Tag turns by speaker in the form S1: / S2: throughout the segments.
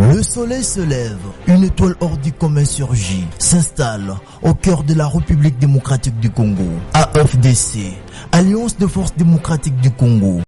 S1: Le soleil se lève, une étoile hors du commun surgit, s'installe au cœur de la République démocratique du Congo. AFDC, Alliance de forces démocratiques du Congo.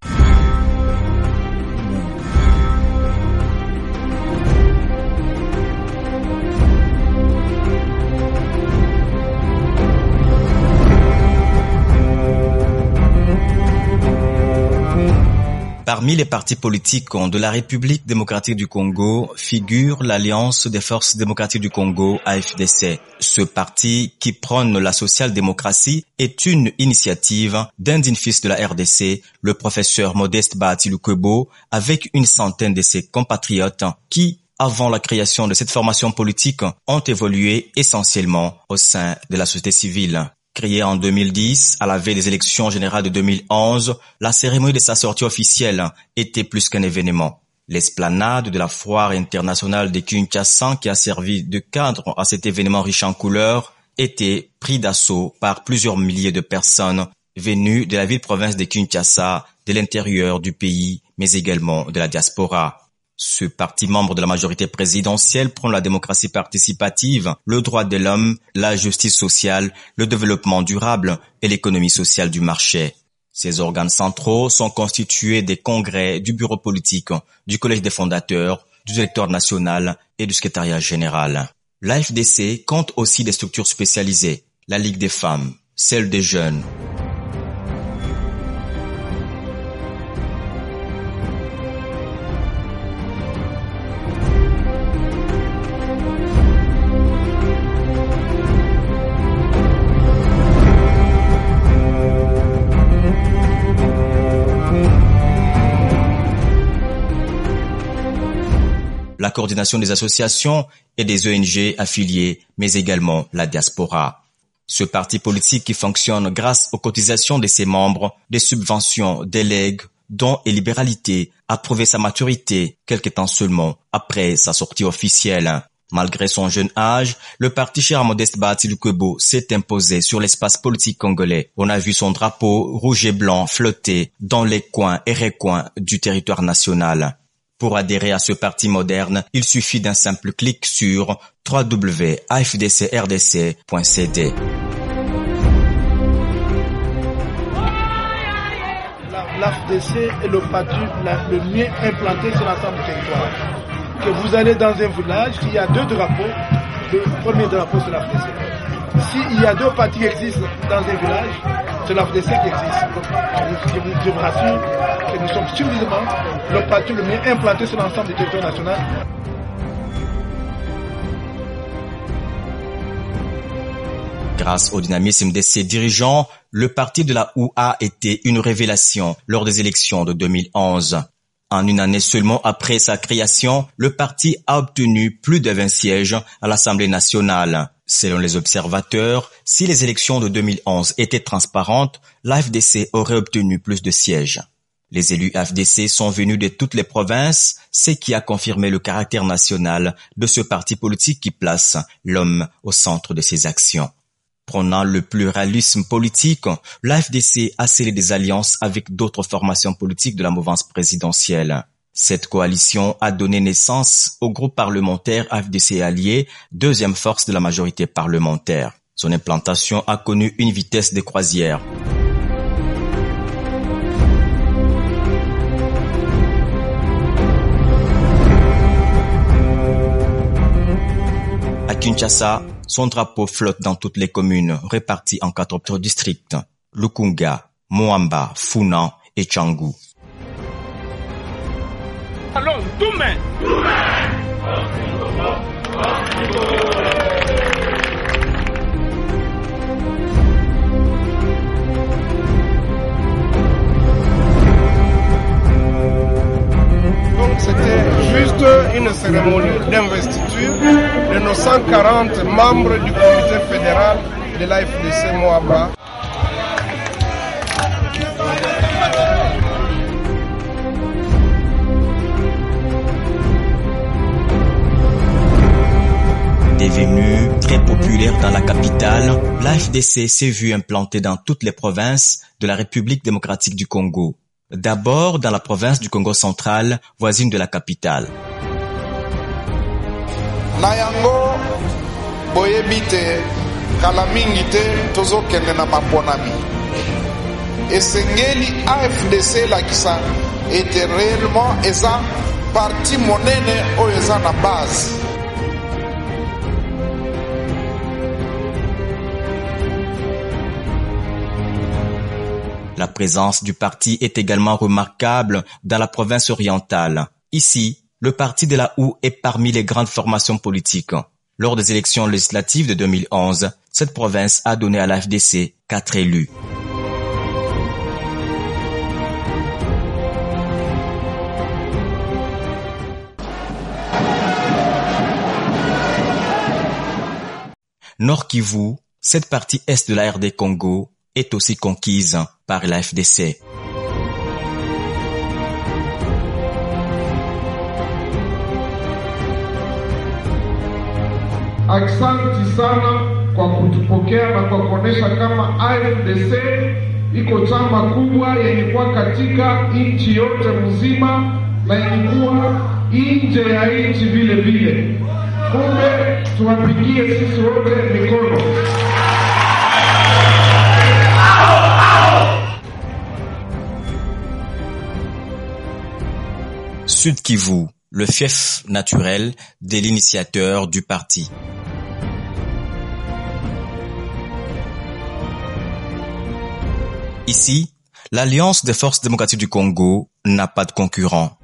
S2: Parmi les partis politiques de la République démocratique du Congo figure l'Alliance des forces démocratiques du Congo, AFDC. Ce parti, qui prône la social-démocratie, est une initiative d'un digne fils de la RDC, le professeur Modeste Bahati Lukwebo, avec une centaine de ses compatriotes qui, avant la création de cette formation politique, ont évolué essentiellement au sein de la société civile. Créée en 2010, à la veille des élections générales de 2011, la cérémonie de sa sortie officielle était plus qu'un événement. L'esplanade de la foire internationale de Kinshasa, qui a servi de cadre à cet événement riche en couleurs, était pris d'assaut par plusieurs milliers de personnes venues de la ville-province de Kinshasa, de l'intérieur du pays, mais également de la diaspora. Ce parti membre de la majorité présidentielle prône la démocratie participative, le droit de l'homme, la justice sociale, le développement durable et l'économie sociale du marché. Ces organes centraux sont constitués des congrès, du bureau politique, du collège des fondateurs, du directoire national et du secrétariat général. L'AFDC compte aussi des structures spécialisées, la Ligue des femmes, celle des jeunes. La coordination des associations et des ONG affiliées, mais également la diaspora. Ce parti politique qui fonctionne grâce aux cotisations de ses membres, des subventions, des legs, dons et libéralités, a prouvé sa maturité quelques temps seulement après sa sortie officielle. Malgré son jeune âge, le parti cher à Modeste Bahati Lukwebo s'est imposé sur l'espace politique congolais. On a vu son drapeau rouge et blanc flotter dans les coins et recoins du territoire national. Pour adhérer à ce parti moderne, il suffit d'un simple clic sur www.afdcrdc.cd.
S3: L'AFDC est le parti le mieux implanté sur l'ensemble du territoire. Que vous allez dans un village, il y a deux drapeaux, le premier drapeau c'est l'AFDC. S'il y a deux partis qui existent dans un village, c'est l'AFDC qui existe. Je vous rassure que nous sommes suffisamment le parti le mieux implanté sur l'ensemble du territoire national.
S2: Grâce au dynamisme de ses dirigeants, le parti de la OUA était une révélation lors des élections de 2011. En une année seulement après sa création, le parti a obtenu plus de 20 sièges à l'Assemblée nationale. Selon les observateurs, si les élections de 2011 étaient transparentes, l'AFDC aurait obtenu plus de sièges. Les élus AFDC sont venus de toutes les provinces, ce qui a confirmé le caractère national de ce parti politique qui place l'homme au centre de ses actions. Prônant le pluralisme politique, l'AFDC a scellé des alliances avec d'autres formations politiques de la mouvance présidentielle. Cette coalition a donné naissance au groupe parlementaire AFDC allié, deuxième force de la majorité parlementaire. Son implantation a connu une vitesse de croisière. À Kinshasa, son drapeau flotte dans toutes les communes réparties en 4 autres districts, Lukunga, Moamba, Funan et Tchangou.
S3: Allons, Doumé!
S4: Donc c'était juste une cérémonie d'investiture de nos 140 membres du comité fédéral de l'AFDC Moamba.
S2: Devenu très populaire dans la capitale, l'AFDC s'est vu implanté dans toutes les provinces de la République démocratique du Congo. D'abord dans la province du Congo central, voisine de la capitale.
S5: na yango boyebi te kala mingi te tozokende na maponami esengeli AFDC elakisa ete réellement eza parti monene oyo eza na base.
S2: La présence du parti est également remarquable dans la province orientale. Ici, le parti de la Houe est parmi les grandes formations politiques. Lors des élections législatives de 2011, cette province a donné à l'AFDC 4 élus. Nord Kivu, cette partie est de la RD Congo, est aussi conquise par la FDC.
S6: Aksanti sana kwa kutupokea na kwa kuonesha kama AFDC iko chama kubwa yenye kuwa katika nchi yote mzima na yenye kuwa nje ya nchi vile vile. Kumbe tuwapigie sisi wote mikono.
S2: Sud Kivu, le fief naturel de l'initiateur du parti. Ici, l'Alliance des forces démocratiques du Congo n'a pas de concurrent.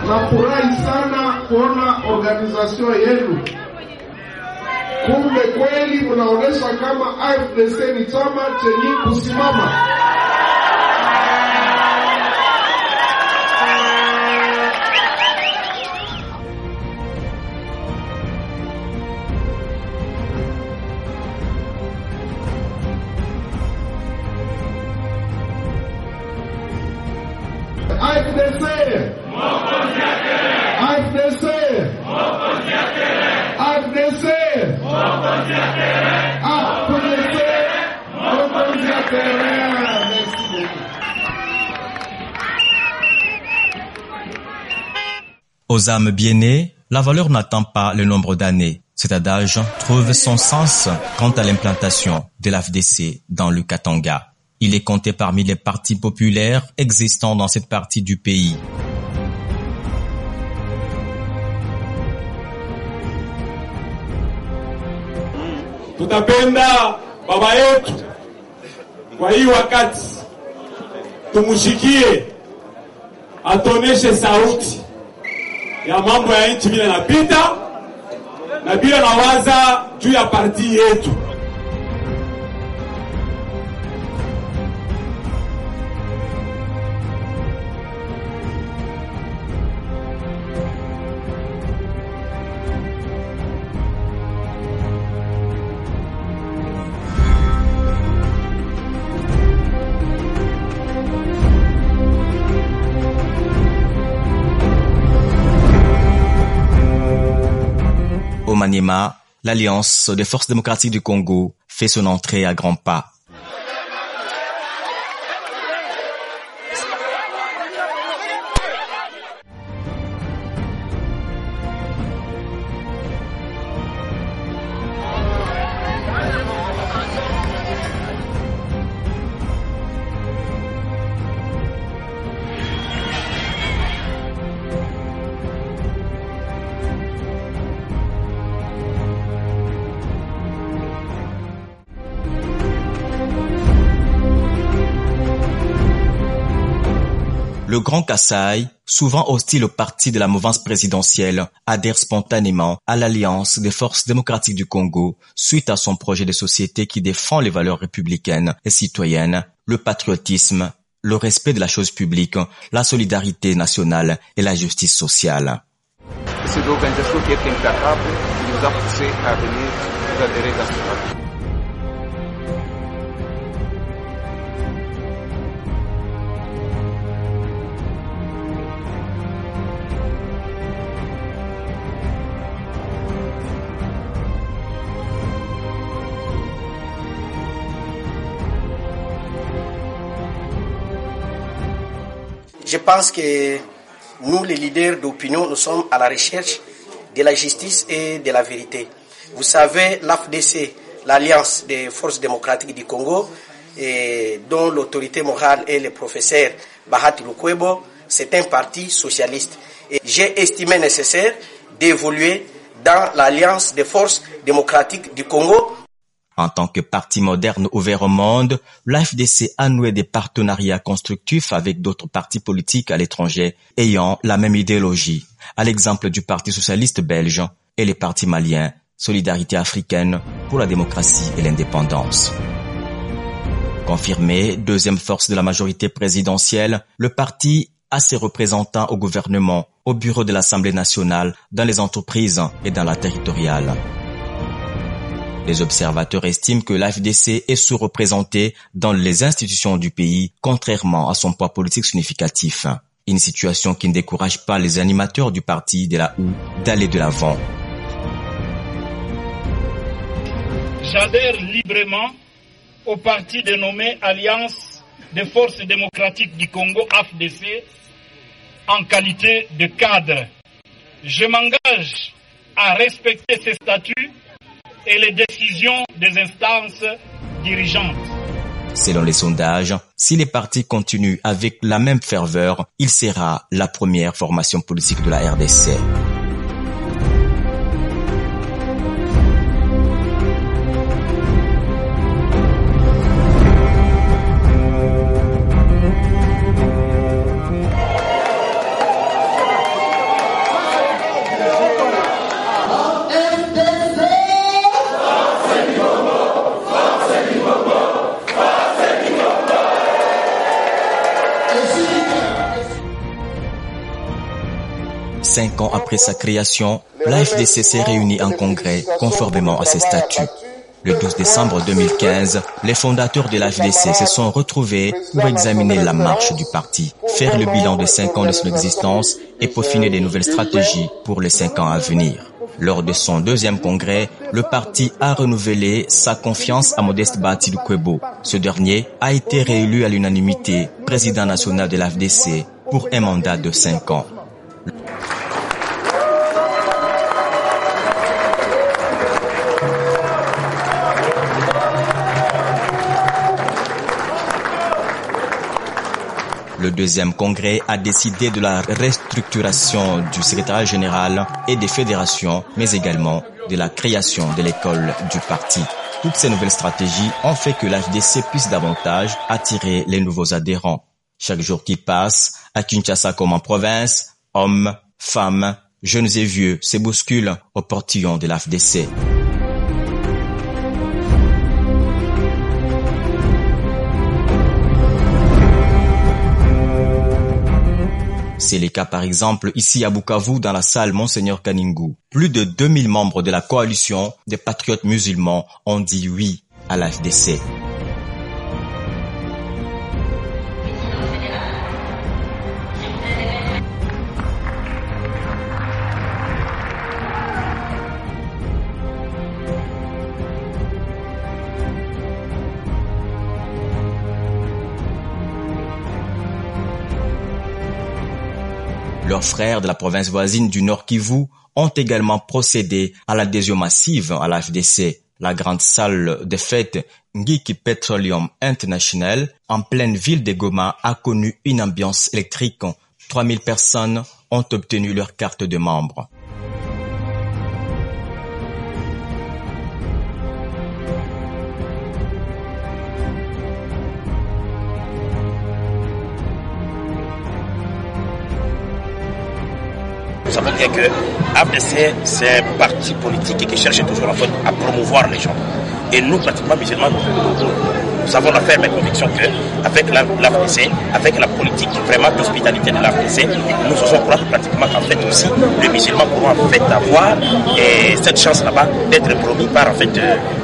S6: Nafurahi sana kuona organization yenu. Kumbe kweli mnaonesha kama AFDC ni chama chenye kusimama. AFDC AFDC AFDC
S2: Aux âmes bien-nées, la valeur n'attend pas le nombre d'années. Cet adage trouve son sens quant à l'implantation de l'AFDC dans le Katanga. Il est compté parmi les partis populaires existants dans cette partie du pays.
S7: Tutapenda baba yetu kwa hii wakati tumushikie atoneshe sauti ya mambo ya nchi bila napita na bila nawaza juu ya parti yetu.
S2: Au Maniema, l'Alliance des forces démocratiques du Congo fait son entrée à grands pas. Le Grand Kassai, souvent hostile au parti de la mouvance présidentielle, adhère spontanément à l'Alliance des forces démocratiques du Congo suite à son projet de société qui défend les valeurs républicaines et citoyennes, le patriotisme, le respect de la chose publique, la solidarité nationale et la justice sociale.
S8: C'est l'organisation qui est implacable qui nous a poussé à venir nous adhérer dans ce parti.
S9: Je pense que nous, les leaders d'opinion, nous sommes à la recherche de la justice et de la vérité. Vous savez, l'AFDC, l'Alliance des forces démocratiques du Congo, dont l'autorité morale est le professeur Bahati Lukwebo, c'est un parti socialiste. Et j'ai estimé nécessaire d'évoluer dans l'Alliance des forces démocratiques du Congo.
S2: En tant que parti moderne ouvert au monde, l'AFDC a noué des partenariats constructifs avec d'autres partis politiques à l'étranger ayant la même idéologie, à l'exemple du Parti socialiste belge et les partis maliens Solidarité africaine pour la démocratie et l'indépendance. Confirmé deuxième force de la majorité présidentielle, le parti a ses représentants au gouvernement, au bureau de l'Assemblée nationale, dans les entreprises et dans la territoriale. Les observateurs estiment que l'AFDC est sous-représenté dans les institutions du pays, contrairement à son poids politique significatif. Une situation qui ne décourage pas les animateurs du parti de la OU d'aller de l'avant.
S10: J'adhère librement au parti dénommé Alliance des forces démocratiques du Congo, AFDC, en qualité de cadre. Je m'engage à respecter ces statuts et les décisions des instances dirigeantes.
S2: Selon les sondages, si les partis continuent avec la même ferveur, il sera la première formation politique de la RDC. Cinq ans après sa création, l'AFDC s'est réunie en congrès conformément à ses statuts. Le 12 décembre 2015, les fondateurs de l'AFDC se sont retrouvés pour examiner la marche du parti, faire le bilan de 5 ans de son existence et peaufiner des nouvelles stratégies pour les 5 ans à venir. Lors de son deuxième congrès, le parti a renouvelé sa confiance à Modeste Bahati Lukwebo. Ce dernier a été réélu à l'unanimité président national de l'AFDC pour un mandat de 5 ans. Le deuxième congrès a décidé de la restructuration du secrétariat général et des fédérations, mais également de la création de l'école du parti. Toutes ces nouvelles stratégies ont fait que l'AFDC puisse davantage attirer les nouveaux adhérents. Chaque jour qui passe, à Kinshasa comme en province, hommes, femmes, jeunes et vieux se bousculent au portillon de l'AFDC. C'est le cas par exemple ici à Bukavu dans la salle Monseigneur Kaningou. Plus de 2000 membres de la coalition des patriotes musulmans ont dit oui à l'AFDC. Leurs frères de la province voisine du Nord Kivu ont également procédé à l'adhésion massive à l'AFDC. La grande salle de fête Ngiki Petroleum International, en pleine ville de Goma, a connu une ambiance électrique. 3000 personnes ont obtenu leur carte de membre.
S11: Vous savez bien que AFDC, c'est un parti politique qui cherche toujours en fait à promouvoir les gens. Et nous, pratiquement musulmans, nous avons la ferme conviction qu'avec l'AFDC, avec la politique vraiment d'hospitalité de l'AFDC, nous osons croire pratiquement qu'en fait aussi, les musulmans pourront en fait avoir cette chance là-bas d'être promis par en fait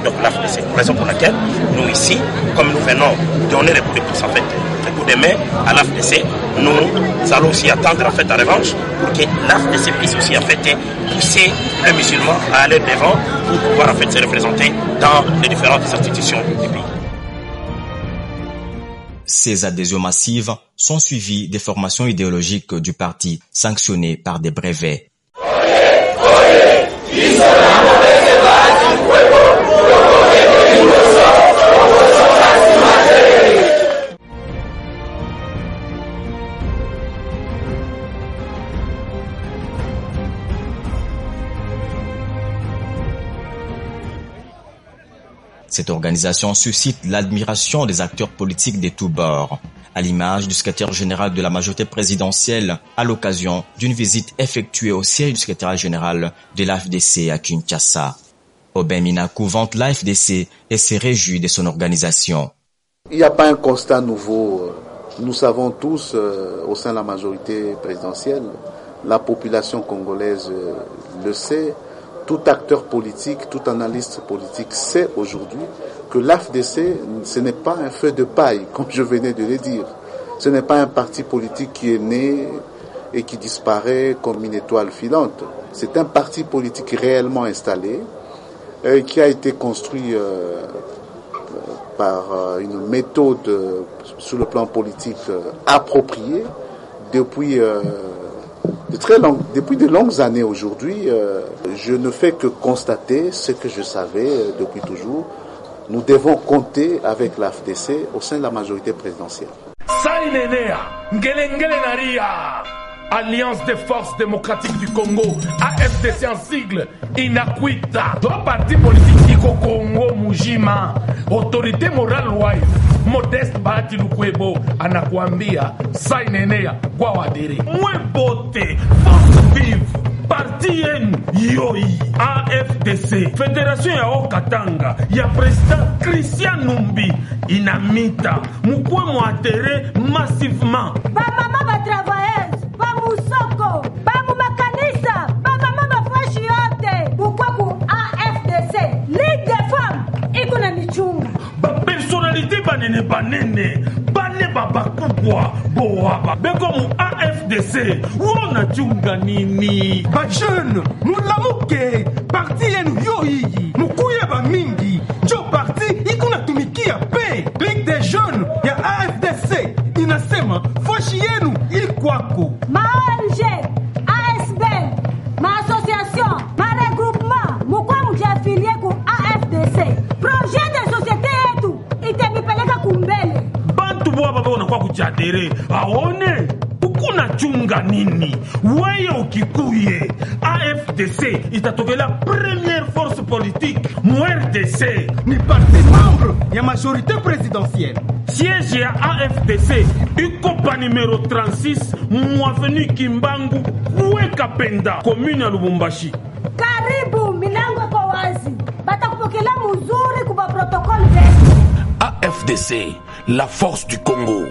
S11: donc l'AFDC. Raison pour laquelle nous ici, comme nous venons donner les coups de pouce en fait, les coups de main à l'AFDC, nous allons aussi attendre en fait la revanche pour que l'AFDC puisse aussi en fait pousser les musulmans à aller devant pour pouvoir en fait se représenter dans les différentes institutions du pays.
S2: Ces adhésions massives sont suivies des formations idéologiques du parti sanctionnées par des brevets. Cette organisation suscite l'admiration des acteurs politiques de tous bords, à l'image du secrétaire général de la majorité présidentielle à l'occasion d'une visite effectuée au siège du secrétariat général de l'AFDC à Kinshasa. Aubin Minakou vante l'AFDC et se réjouit de son organisation.
S12: Il n'y a pas un constat nouveau. Nous savons tous, au sein de la majorité présidentielle, la population congolaise le sait. Tout acteur politique, tout analyste politique sait aujourd'hui que l'AFDC, ce n'est pas un feu de paille, comme je venais de le dire. Ce n'est pas un parti politique qui est né et qui disparaît comme une étoile filante. C'est un parti politique réellement installé, qui a été construit par une méthode sur le plan politique appropriée depuis de longues années aujourd'hui. Je ne fais que constater ce que je savais depuis toujours. Nous devons compter avec l'AFDC au sein de la majorité présidentielle.
S13: Alliance des forces démocratiques du Congo, AFDC en sigle, Inakwita, deux partis politiques au Congo, Mujima, autorité morale wise, Modeste Bahati Lukwebo, Anakwambia, Sainenea, Gwawadere, Mwebote, Force Vive, Parti N, Yoi, AFDC, Fédération ya Okatanga, ya président Christian Numbi, Inamita, Mukwe Mwatere massivement.
S14: Bamama va travailler. Bamusoko, bamu makanisa, bamama bafashi yote. Bukwaku AFDC, Ligue des femmes, ikuna michunga.
S13: Ba personnalité banene bane babakubwa, boaba. Bekomu AFDC, wona chunga nini.
S15: Ba jeune, mulamuke, parti yenu yoyi, mukuye ba mingi. Jo parti, ikuna tumikia pe. Ligue des jeunes, ya AFDC, inasema, fashi yenu, ilkwako.
S14: Ma-ONG, ASB, ma-association, ma-regroupement, mukwa mujafilié ku AFDC. Projet de société yetu, itemipeleka kumbele.
S13: Bantu bwa baba unakuwa kujadere, aone, ukuna chunga nini, weye ukikuye, AFDC itatokela première force politique, MRDC.
S15: Ni parti membre ya majorité présidentielle.
S13: Siège ya AFDC, Ukopa numéro 36, Mouavenu Kimbangu, Kweka Penda, commune ya Lubumbashi.
S14: Karibu, milango kwa wazi. Batakupokela muzuri kuba protocole.
S16: AFDC, la force du Congo.